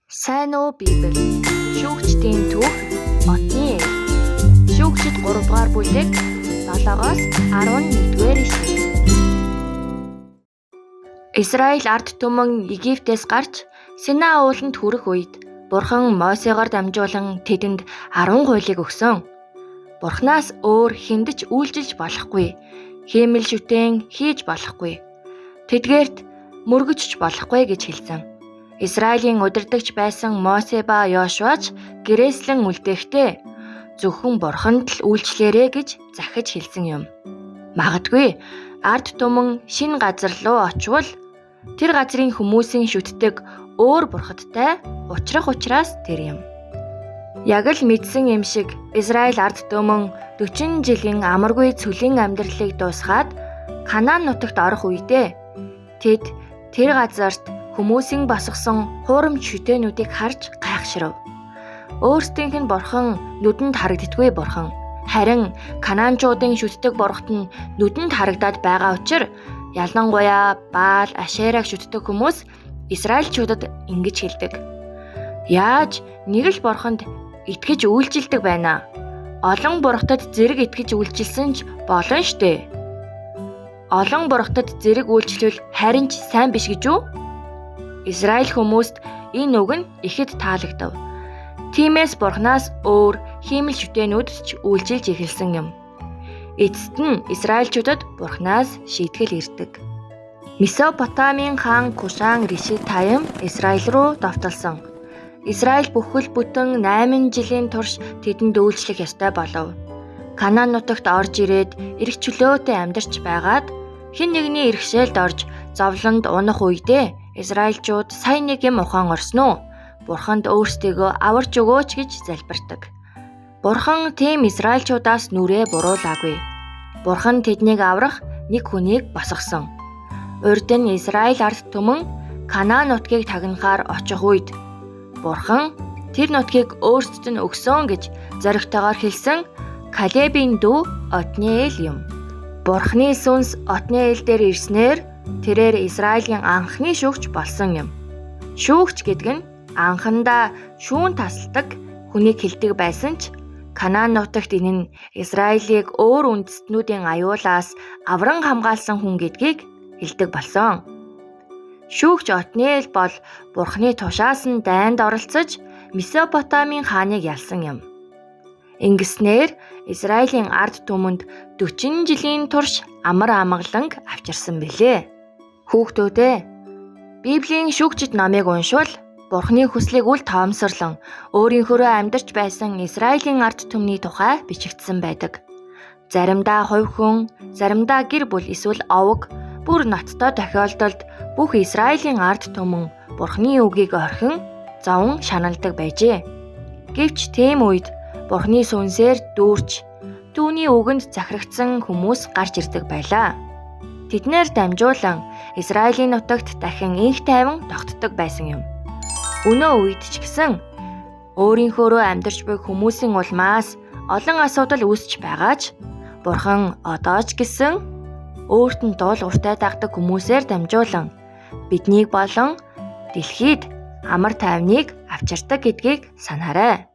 Сайн уу Библи? Шүүгчдийн түүх Отны эл. Шүүгчид 3 дугаар бүлэг 7-оос 11-р ишлэл. Израиль ард түмэн Египтээс гарч Синай ууланд хүрэх үед Бурхан Мосегоор дамжуулан тэдэнд 10 хуулийг өгсөн. Бурханаас өөр хэнд ч үйлчилж болохгүй, хиймэл шүтээн хийж болохгүй, тэдгээрт мөргөжч болохгүй гэж хэлсэн. Израилийн удирдагч байсан Мосе ба Йошуач гэрээслэн үлдээхдээ зөвхөн Бурханд л үйлчлээрэй гэж захиж хэлсэн юм. Магадгүй ард түмэн шинэ газар руу очвол тэр газрын хүмүүсийн шүтдэг өөр бурхадтай уулзрах учраас тэр юм. Яг л мэдсэн юм шиг Израиль ард түмэн 40 жилийн амаргүй цөлийн амьдралыг дуусгаад Канаан нутагт орох үедээ тэд тэр газарт хүмүүсийн босгосон хуурамч шүтээнүүдийг харж гайхширв. Өөрсдийнх нь Бурхан нүдэнд харагддаггүй Бурхан. Харин Канаанчуудын шүтдэг бурхад нь нүдэнд харагдаад байгаа учраас ялангуяа Баал, Ашераг шүтдэг хүмүүс Израильчуудад ингэж хэлдэг. Яаж нэг л бурханд итгэж үйлчилдэг байна? Олон бурхтад зэрэг итгэж үйлчилсэн ч болно штэ. Олон бурхтад зэрэг үйлчлэл харин ч сайн биш гэж үү? Израиль хүмүүст энэ үг нь ихэд таалагдав. Тиймээс Бурханаас өөр хиймэл шүтээнүүд ч үйлчилж эхэлсэн юм. Эцэст нь Израильчуудад Бурханаас шийтгэл ирдэг. Месопотамийн хаан Кушан Ришид Таим Израиль руу довтолсон. Израиль бүхэл бүтэн 8 жилийн турш тэдэнд үйлчлэх ёстой болов. Канаан нутагт орж ирээд эрх чөлөөтэй амьдарч байгаад хэн нэгний иргэшээлд орж зовлонд унах үедээ Израильчууд сайн нэг юм ухаан орсноо. Бурханд өөрсдийгөө аварч өгөөч гэж залбирдаг. Бурхан тийм Израильчуудаас нүрээ буруулаагүй. Бурхан тэднийг аврах нэг хүнийг босгосон. Урд нь Израиль ард түмэн Канаан нутгийг тагнахаар очих үед Бурхан тэр нутгийг өөрсдөд нь өгсөн гэж зоригтойгоор хэлсэн Калебийн дүү Отниэл юм. Бурханы сүнс Отниэл дээр ирснээр тэрээр Израилийн анхны шүүгч болсон юм. Шүүгч гэдэг нь анхандаа шүүн тасалдаг хүнийг хэлдэг байсан ч Канаан нутагт энэ нь Израилийг өөр үндэстнүүдийн аюулаас авран хамгаалсан хүн гэдгийг хэлдэг болсон. Шүүгч Отниэл бол Бурханы тушаас нь дайнд оролцож Месопотамийн хааныг ялсан юм. Ингэснээр Израилийн ард түмэнд 40 жилийн турш амар амгаланг авчирсан билээ. Хүүхдүүдээ, Библийн шүүгчид номыг уншвал Бурханы хүслийг үл тоомсорлон өөрийнхөө амьдарч байсан Израилийн ард түмний тухай бичигдсэн байдаг. Заримдаа хувь хүн, заримдаа гэр бүл эсвэл овог, бүр ноцтой тохиолдолд бүх Израилийн ард түмэн Бурханы үгийг орхин зовон шаналдаг байжээ. Гэвч тийм үед Бурханы сүнсээр дүүрч түүний үгэнд захирагдсан хүмүүс гарч ирдэг байлаа. Тэднэр дамжуулан Израилийн нутагт дахин инх тайван тогтдог байсан юм. Өнөө үед ч гэсэн өөрийнхөө амьдарч буй хүмүүсийн улмаас олон асуудал үүсч байгаа ч Бурхан одоо ч гэсэн өөрт нь дуулууртай дагдаг хүмүүсээр дамжуулан биднийг болон дэлхийд амар тайвныг авчирдаг гэдгийг санаарай.